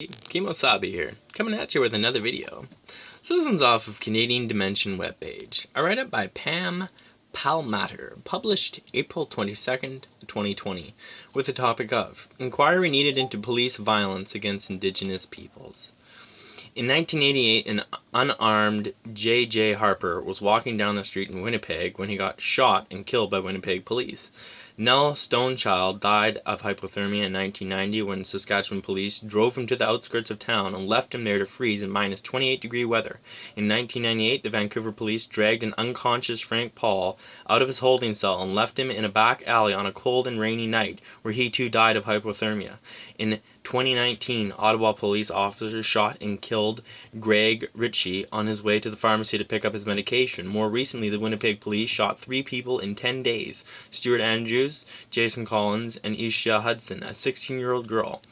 Kemo Sabi here, coming at you with another video. So this one's off of Canadian Dimension webpage. A write-up by Palmater, published April 22nd, 2020, with the topic of Inquiry Needed into Police Violence Against Indigenous Peoples. In 1988, an unarmed J.J. Harper was walking down the street in Winnipeg when he got shot and killed by Winnipeg police. Nell Stonechild died of hypothermia in 1990 when Saskatchewan police drove him to the outskirts of town and left him there to freeze in minus 28-degree weather. In 1998, the Vancouver police dragged an unconscious Frank Paul out of his holding cell and left him in a back alley on a cold and rainy night, where he too died of hypothermia. In 2019, Ottawa police officers shot and killed Greg Ritchie on his way to the pharmacy to pick up his medication. More recently, the Winnipeg police shot 3 people in 10 days. Stuart Andrews, Jason Collins, and Isha Hudson, a 16-year-old girl.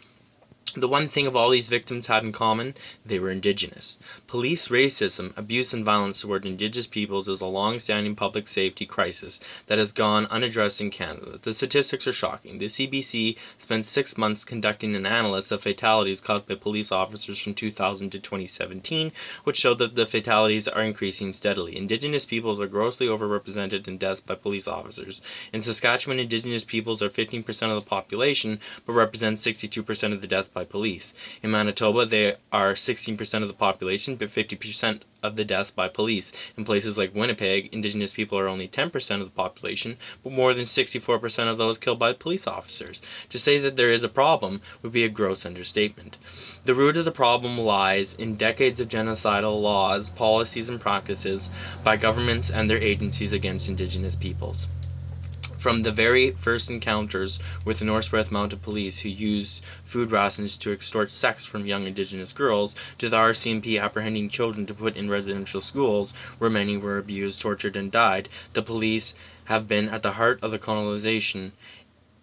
The one thing of all these victims had in common, they were Indigenous. Police racism, abuse, and violence toward Indigenous peoples is a long-standing public safety crisis that has gone unaddressed in Canada. The statistics are shocking. The CBC spent 6 months conducting an analysis of fatalities caused by police officers from 2000 to 2017, which showed that the fatalities are increasing steadily. Indigenous peoples are grossly overrepresented in deaths by police officers. In Saskatchewan, Indigenous peoples are 15% of the population, but represent 62% of the deaths by police. In Manitoba, they are 16% of the population, but 50% of the deaths by police. In places like Winnipeg, Indigenous people are only 10% of the population, but more than 64% of those killed by police officers. To say that there is a problem would be a gross understatement. The root of the problem lies in decades of genocidal laws, policies, and practices by governments and their agencies against Indigenous peoples. From the very first encounters with the Northwest Mounted Police, who used food rations to extort sex from young Indigenous girls, to the RCMP apprehending children to put in residential schools, where many were abused, tortured, and died, the police have been at the heart of the colonization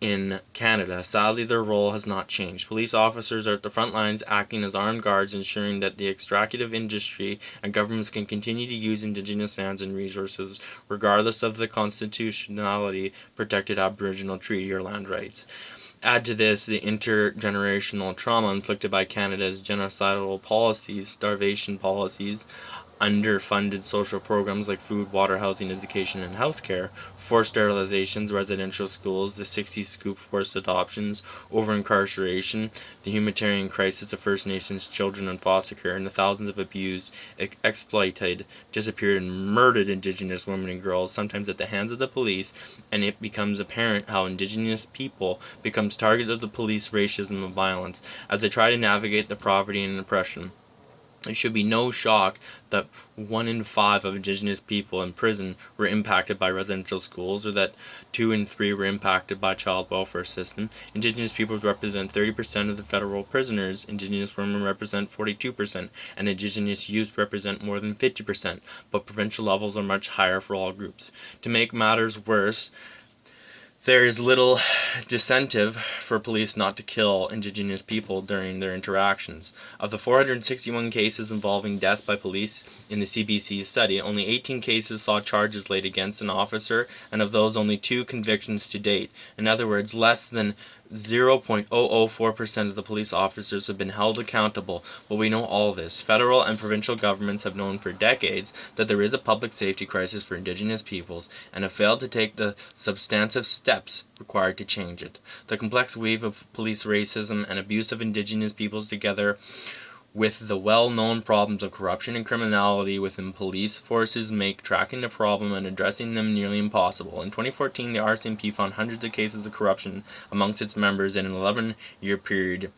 in Canada. Sadly, their role has not changed. Police officers are at the front lines acting as armed guards, ensuring that the extractive industry and governments can continue to use Indigenous lands and resources regardless of the constitutionally protected Aboriginal treaty or land rights. Add to this the intergenerational trauma inflicted by Canada's genocidal policies, starvation policies, underfunded social programs like food, water, housing, education, and healthcare, forced sterilizations, residential schools, the 60s scoop forced adoptions, over-incarceration, the humanitarian crisis of First Nations children in foster care, and the thousands of abused, exploited, disappeared, and murdered Indigenous women and girls, sometimes at the hands of the police, and it becomes apparent how Indigenous people becomes target of the police racism and violence as they try to navigate the poverty and oppression. It should be no shock that 1 in 5 of Indigenous people in prison were impacted by residential schools, or that 2 in 3 were impacted by child welfare system. Indigenous peoples represent 30% of the federal prisoners, Indigenous women represent 42%, and Indigenous youth represent more than 50%, but provincial levels are much higher for all groups. To make matters worse, there is little disincentive for police not to kill Indigenous people during their interactions. Of the 461 cases involving death by police in the CBC study, only 18 cases saw charges laid against an officer, and of those only 2 convictions to date. In other words, less than 0.004% of the police officers have been held accountable, but we know all this. Federal and provincial governments have known for decades that there is a public safety crisis for Indigenous peoples and have failed to take the substantive steps required to change it. The complex weave of police racism and abuse of Indigenous peoples, together with the well-known problems of corruption and criminality within police forces, make tracking the problem and addressing them nearly impossible. In 2014, the RCMP found hundreds of cases of corruption amongst its members in an 11-year period,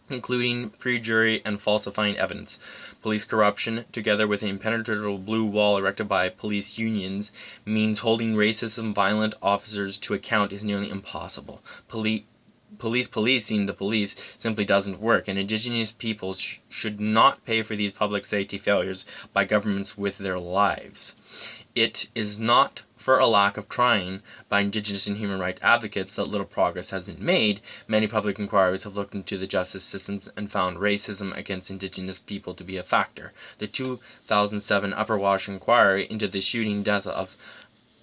including pre-jury and falsifying evidence. Police corruption, together with the impenetrable blue wall erected by police unions, means holding racist and violent officers to account is nearly impossible. Police policing the police simply doesn't work, and Indigenous peoples should not pay for these public safety failures by governments with their lives. It is not for a lack of trying by Indigenous and human rights advocates that little progress has been made. Many public inquiries have looked into the justice systems and found racism against Indigenous people to be a factor. The 2007 Upper Wash inquiry into the shooting death of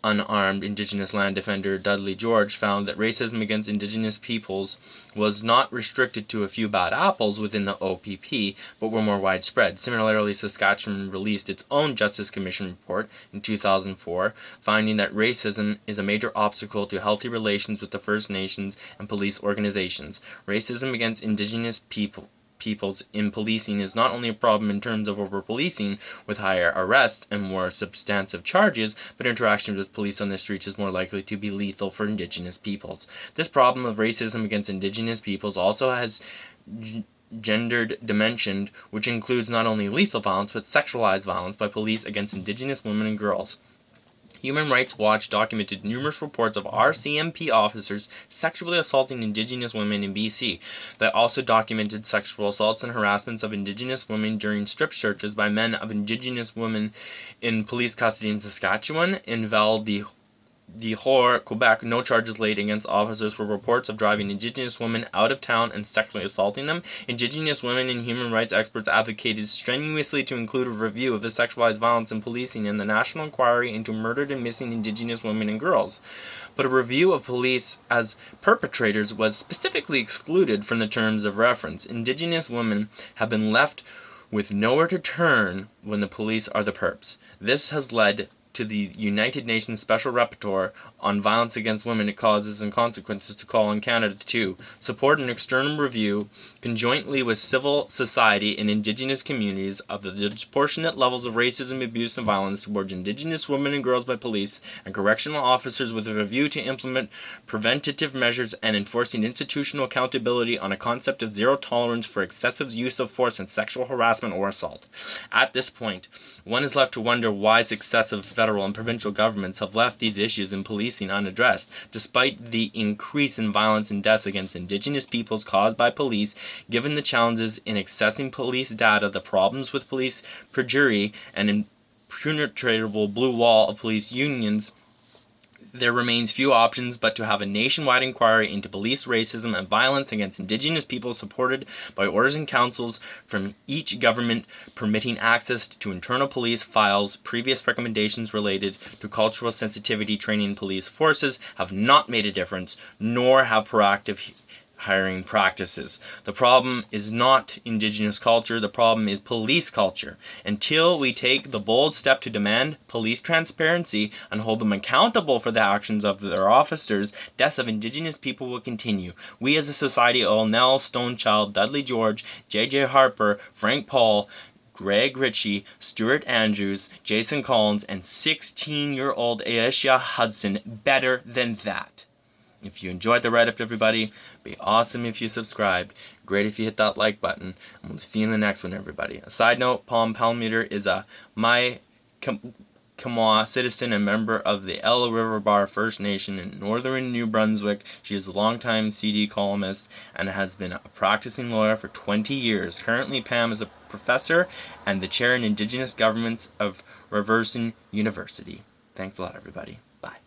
unarmed Indigenous land defender Dudley George found that racism against Indigenous peoples was not restricted to a few bad apples within the OPP, but were more widespread. Similarly, Saskatchewan released its own Justice Commission report in 2004, finding that racism is a major obstacle to healthy relations with the First Nations and police organizations. Racism against Indigenous peoples in policing is not only a problem in terms of over-policing with higher arrests and more substantive charges, but interactions with police on the streets is more likely to be lethal for Indigenous peoples. This problem of racism against Indigenous peoples also has gendered dimension, which includes not only lethal violence but sexualized violence by police against Indigenous women and girls. Human Rights Watch documented numerous reports of RCMP officers sexually assaulting Indigenous women in BC. They also documented sexual assaults and harassments of Indigenous women during strip searches by men of Indigenous women in police custody in Saskatchewan. In Val-d'Or, Quebec, no charges laid against officers for reports of driving Indigenous women out of town and sexually assaulting them. Indigenous women and human rights experts advocated strenuously to include a review of the sexualized violence in policing in the National Inquiry into Murdered and Missing Indigenous Women and Girls. But a review of police as perpetrators was specifically excluded from the terms of reference. Indigenous women have been left with nowhere to turn when the police are the perps. This has led to the United Nations Special Rapporteur on Violence Against Women, Causes and Consequences to call on Canada to support an external review conjointly with civil society and Indigenous communities of the disproportionate levels of racism, abuse and violence towards Indigenous women and girls by police and correctional officers, with a review to implement preventative measures and enforcing institutional accountability on a concept of zero tolerance for excessive use of force and sexual harassment or assault. At this point, one is left to wonder why successive federal and provincial governments have left these issues in policing unaddressed, despite the increase in violence and deaths against Indigenous peoples caused by police. Given the challenges in accessing police data, the problems with police perjury, and impenetrable blue wall of police unions, there remains few options but to have a nationwide inquiry into police racism and violence against Indigenous people, supported by orders and councils from each government, permitting access to internal police files. Previous recommendations related to cultural sensitivity training in police forces have not made a difference, nor have proactive hiring practices. The problem is not Indigenous culture, the problem is police culture. Until we take the bold step to demand police transparency and hold them accountable for the actions of their officers, deaths of Indigenous people will continue. We as a society owe Nell Stonechild, Dudley George, J.J. Harper, Frank Paul, Greg Ritchie, Stuart Andrews, Jason Collins, and 16-year-old Aisha Hudson better than that. If you enjoyed the write-up, everybody, it'd be awesome if you subscribed. Great if you hit that like button. And we'll see you in the next one, everybody. A side note, Palmater is a Kemo citizen and member of the Ella River Bar First Nation in northern New Brunswick. She is a longtime CD columnist and has been a practicing lawyer for 20 years. Currently, Pam is a professor and the chair in Indigenous Governments of Reversing University. Thanks a lot, everybody. Bye.